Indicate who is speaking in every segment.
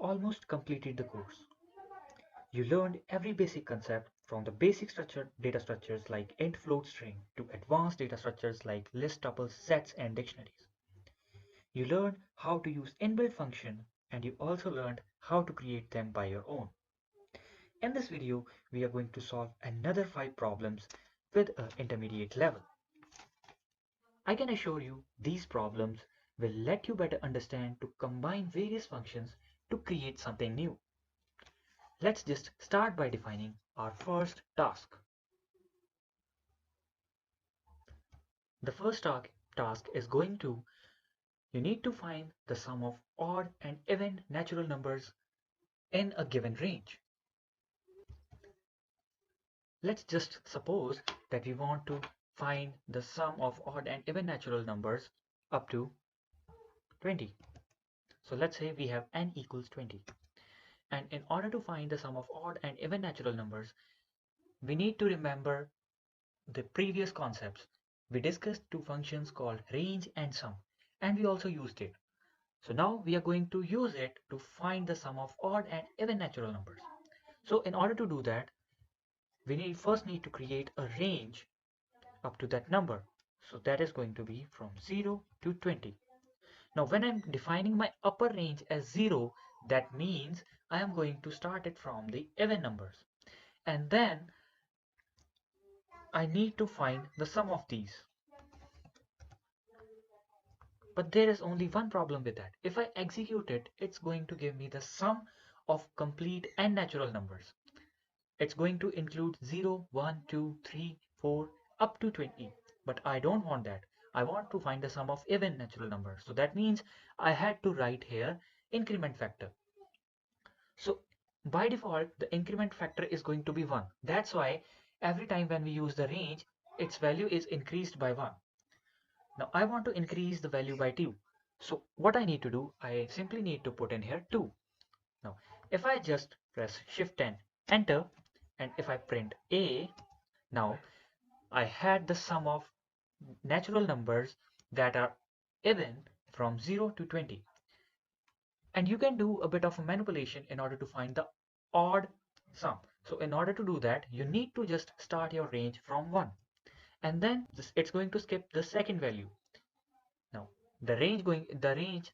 Speaker 1: almost completed the course. You learned every basic concept from the basic data structures like int float string to advanced data structures like list tuples, sets, and dictionaries. You learned how to use inbuilt function, and you also learned how to create them by your own. In this video, we are going to solve another 5 problems with an intermediate level. I can assure you these problems will let you better understand to combine various functions to create something new. Let's just start by defining our first task. The first task is going to, you need to find the sum of odd and even natural numbers in a given range. Let's just suppose that we want to find the sum of odd and even natural numbers up to 20. So let's say we have n equals 20. And in order to find the sum of odd and even natural numbers, we need to remember the previous concepts. We discussed two functions called range and sum, and we also used it. So now we are going to use it to find the sum of odd and even natural numbers. So in order to do that, we first need to create a range up to that number. So that is going to be from 0 to 20. Now when I'm defining my upper range as 0, that means I am going to start it from the even numbers. And then I need to find the sum of these. But there is only one problem with that. If I execute it, it's going to give me the sum of complete and natural numbers. It's going to include 0, 1, 2, 3, 4, up to 20. But I don't want that. I want to find the sum of even natural numbers. So that means I had to write here increment factor. So by default, the increment factor is going to be 1. That's why every time when we use the range, its value is increased by 1. Now I want to increase the value by 2. So what I need to do, I simply need to put in here 2. Now if I just press Shift and Enter, and if I print A, now I had the sum of natural numbers that are even from 0 to 20. And you can do a bit of a manipulation in order to find the odd sum. So in order to do that, you need to just start your range from 1. And then it's going to skip the second value. Now the range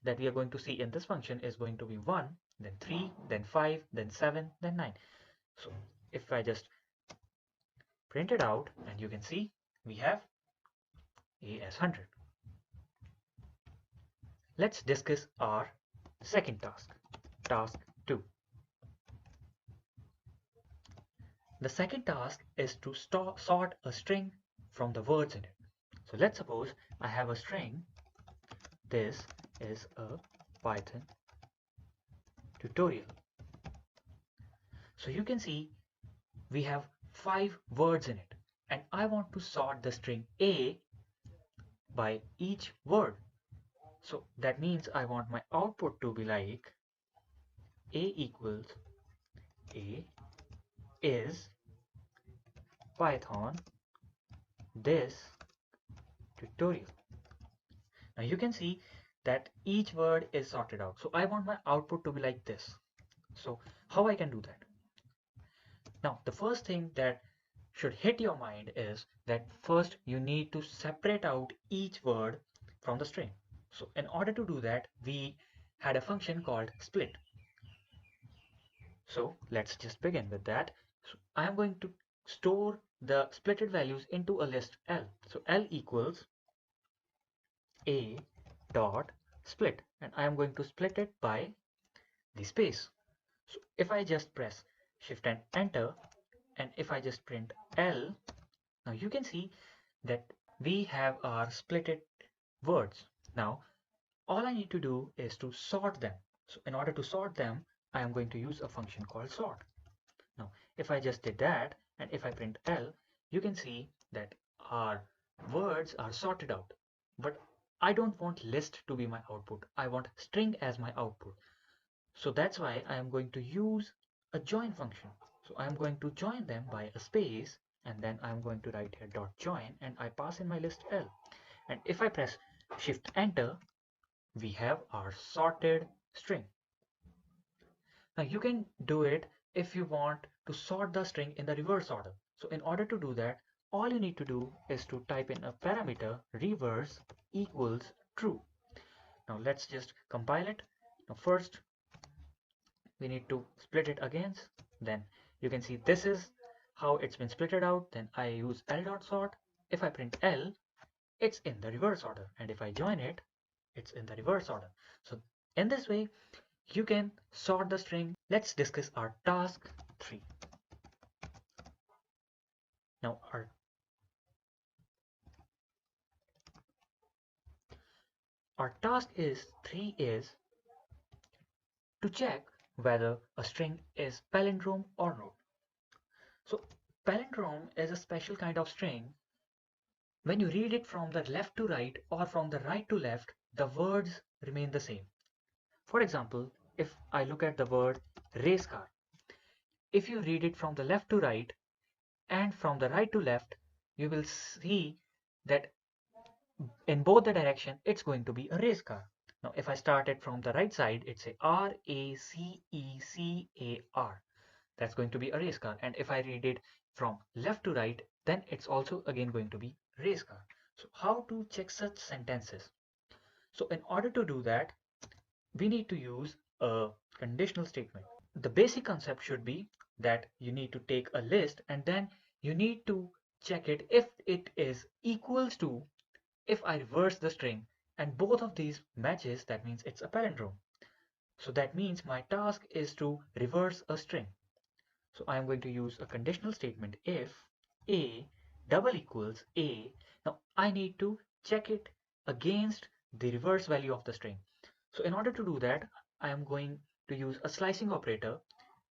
Speaker 1: that we are going to see in this function is going to be 1, then 3, then 5, then 7, then 9. So if I just print it out, and you can see we have A as 100. Let's discuss our second task, task 2. The second task is to sort a string from the words in it. So let's suppose I have a string. This is a Python tutorial. So you can see we have 5 words in it, and I want to sort the string A by each word. So that means I want my output to be like A equals A is Python this tutorial. Now you can see that each word is sorted out. So I want my output to be like this. So how I can do that? Now the first thing that should hit your mind is that first you need to separate out each word from the string. So in order to do that, we had a function called split. So let's just begin with that. So I am going to store the splitted values into a list L. So L equals A dot split, and I am going to split it by the space. So if I just press Shift and Enter, and if I just print L, now you can see that we have our splitted words. Now all I need to do is to sort them. So in order to sort them, I am going to use a function called sort. Now if I just did that, and if I print L, you can see that our words are sorted out. But I don't want list to be my output. I want string as my output. So that's why I am going to use a join function. So I am going to join them by a space, and then I'm going to write here dot join, and I pass in my list L. And if I press Shift Enter, we have our sorted string. Now you can do it if you want to sort the string in the reverse order. So in order to do that, all you need to do is to type in a parameter reverse equals true. Now let's just compile it. Now first we need to split it against, then you can see this is how it's been splitted out. Then I use L dot sort. If I print L, it's in the reverse order, and if I join it, it's in the reverse order. So in this way you can sort the string. Let's discuss our task 3. Now our task is 3 is to check whether a string is palindrome or not. So palindrome is a special kind of string. When you read it from the left to right or from the right to left, the words remain the same. For example, if I look at the word race car, if you read it from the left to right and from the right to left, you will see that in both the direction it's going to be a race car. Now if I start it from the right side, it's a R-A-C-E-C-A-R. That's going to be a race car. And if I read it from left to right, then it's also again going to be race car. So how to check such sentences? So in order to do that, we need to use a conditional statement. The basic concept should be that you need to take a list and then you need to check it if it is equals to, if I reverse the string and both of these matches, that means it's a palindrome. So that means my task is to reverse a string. So I am going to use a conditional statement if a double equals a. Now I need to check it against the reverse value of the string. So in order to do that, I am going to use a slicing operator.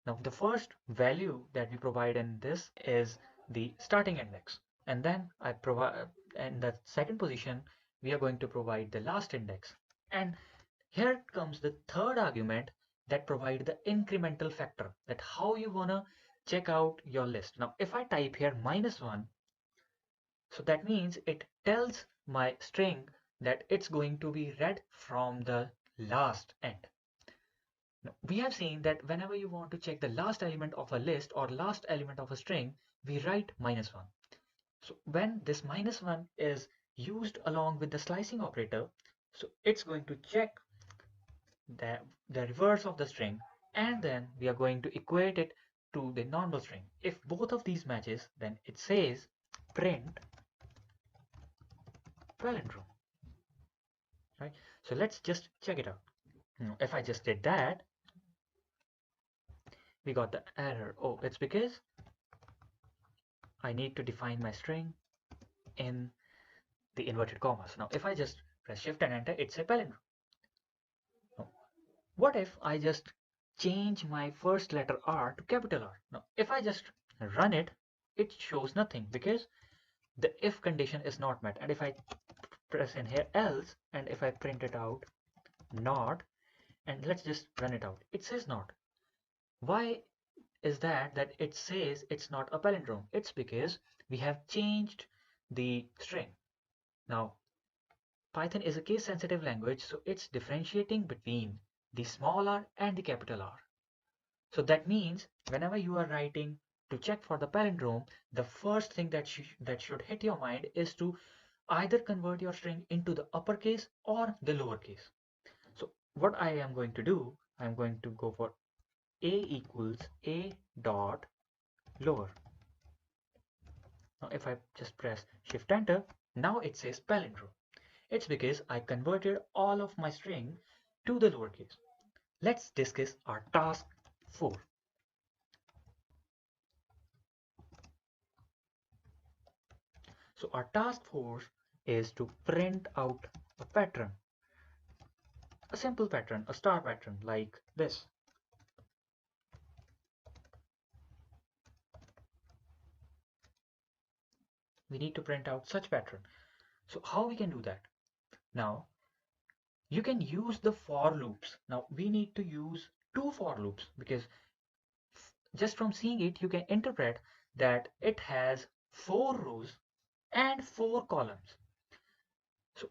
Speaker 1: Now the first value that we provide in this is the starting index, and then I provide in the second position we are going to provide the last index. And here comes the third argument that provide the incremental factor, that how you wanna check out your list. Now if I type here -1, so that means it tells my string that it's going to be read from the last end. Now, we have seen that whenever you want to check the last element of a list or last element of a string, we write -1. So when this -1 is used along with the slicing operator, so it's going to check the, the reverse of the string, and then we are going to equate it to the normal string. If both of these matches, then it says print palindrome, right? So let's just check it out. If I just did that, we got the error. Oh, it's because I need to define my string in the inverted commas. Now, if I just press shift and enter, it's a palindrome. Now, what if I just change my first letter R to capital R? Now, if I just run it, it shows nothing because the if condition is not met. And if I press in here else, and if I print it out not, and let's just run it out, it says not. Why is that it says it's not a palindrome? It's because we have changed the string. Now Python is a case sensitive language, so it's differentiating between the small r and the capital R. So that means whenever you are writing to check for the palindrome, the first thing that should hit your mind is to either convert your string into the uppercase or the lowercase. So what I am going to do, I'm going to go for a equals a dot lower. Now if I just press shift enter, now it says palindrome. It's because I converted all of my string to the lowercase. Let's discuss our task 4. So our task 4 is to print out a pattern, a simple pattern, a star pattern like this. We need to print out such pattern. So how we can do that? Now you can use the for loops. Now we need to use 2 for loops because just from seeing it you can interpret that it has 4 rows and 4 columns. So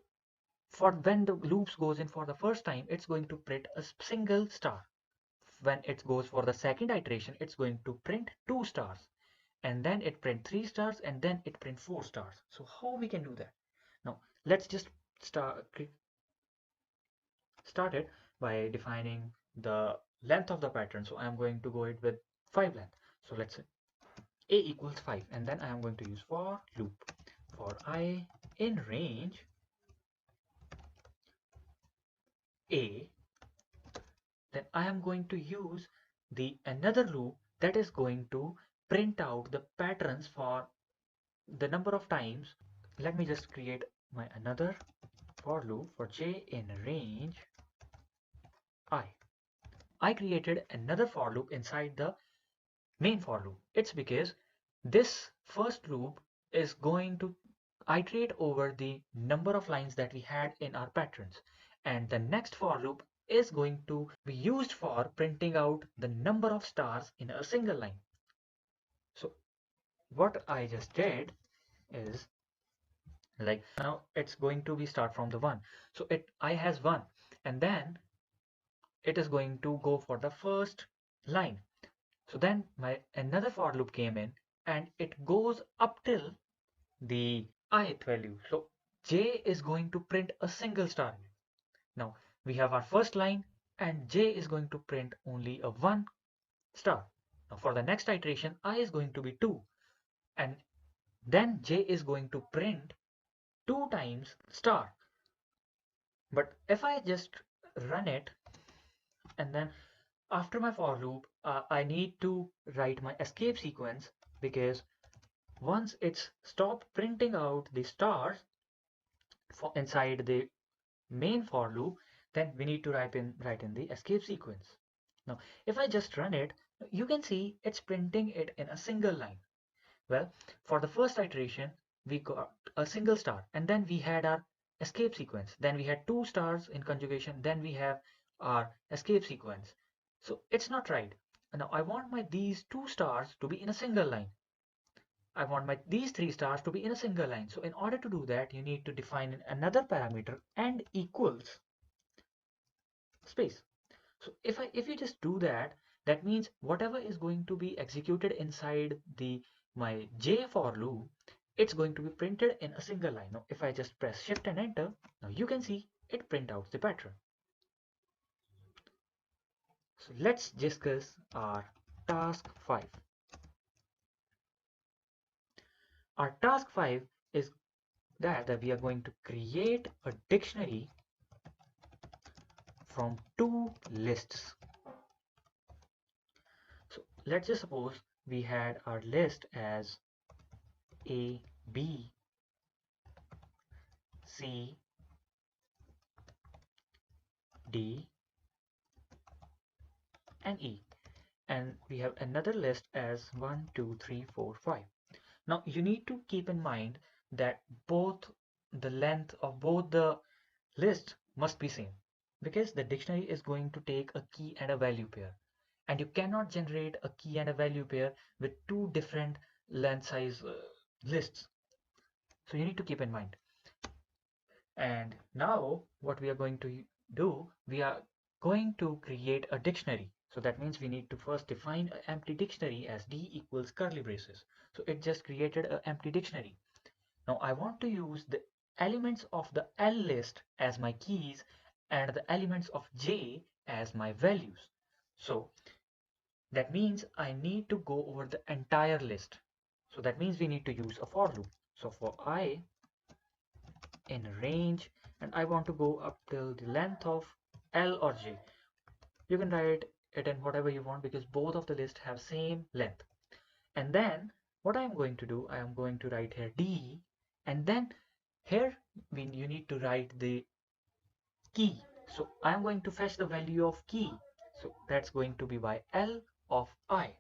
Speaker 1: for when the loops goes in for the first time, it's going to print a single star. when it goes for the second iteration, it's going to print 2 stars, and then it print 3 stars, and then it print 4 stars. So how we can do that? Now let's just start it by defining the length of the pattern. So I'm going to go it with 5 length. So let's say a equals 5, and then I am going to use for loop for I in range a. Then I am going to use the another loop that is going to print out the patterns for the number of times. Let me just create my another for loop for j in range I. I created another for loop inside the main for loop. It's because this first loop is going to iterate over the number of lines that we had in our patterns, and the next for loop is going to be used for printing out the number of stars in a single line. So what I just did is, like, now it's going to be start from the 1. So I has 1, and then it is going to go for the first line. So then my another for loop came in, and it goes up till the ith value. So j is going to print a single star. Now we have our first line, and j is going to print only a 1 star. Now for the next iteration, I is going to be 2, and then j is going to print 2 times star. But if I just run it, and then after my for loop, I need to write my escape sequence, because once it's stopped printing out the stars for inside the main for loop, then we need to write in the escape sequence. Now if I just run it, you can see it's printing it in a single line. Well, for the first iteration we got a single star, and then we had our escape sequence, then we had 2 stars in conjugation, then we have our escape sequence. So it's not right. Now I want my these 2 stars to be in a single line. I want these 3 stars to be in a single line. So in order to do that, you need to define another parameter and equals space. So if you just do that, that means whatever is going to be executed inside the my j for loop, it's going to be printed in a single line. Now if I just press shift and enter, now you can see it print out the pattern. So let's discuss our task 5. Our task 5 is that we are going to create a dictionary from 2 lists. So let's just suppose we had our list as A, B, C, D, and E, and we have another list as 1, 2, 3, 4, 5. Now you need to keep in mind that both the length of both the lists must be same, because the dictionary is going to take a key and a value pair, and you cannot generate a key and a value pair with 2 different length size lists. So you need to keep in mind. And now what we are going to do, we are going to create a dictionary. So that means we need to first define an empty dictionary as d equals curly braces. So it just created an empty dictionary. Now I want to use the elements of the L list as my keys and the elements of J as my values. So that means I need to go over the entire list. So that means we need to use a for loop. So for I in range, and I want to go up till the length of L or J. You can write it in whatever you want, because both of the lists have same length. And then what I am going to do, I am going to write here D, and then here you need to write the key. So I am going to fetch the value of key. So that's going to be by L of I,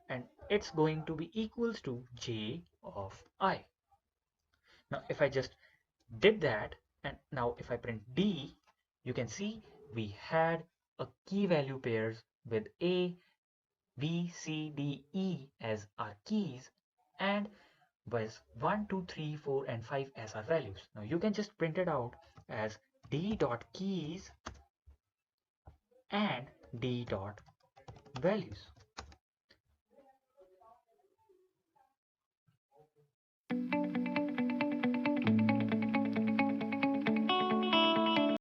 Speaker 1: and it's going to be equals to J of I. Now if I just did that, and now if I print D, you can see we had a key value pairs with A, B, C, D, E as our keys, and was 1, 2, 3, 4, and 5 as our values. Now you can just print it out as D dot keys and d dot values.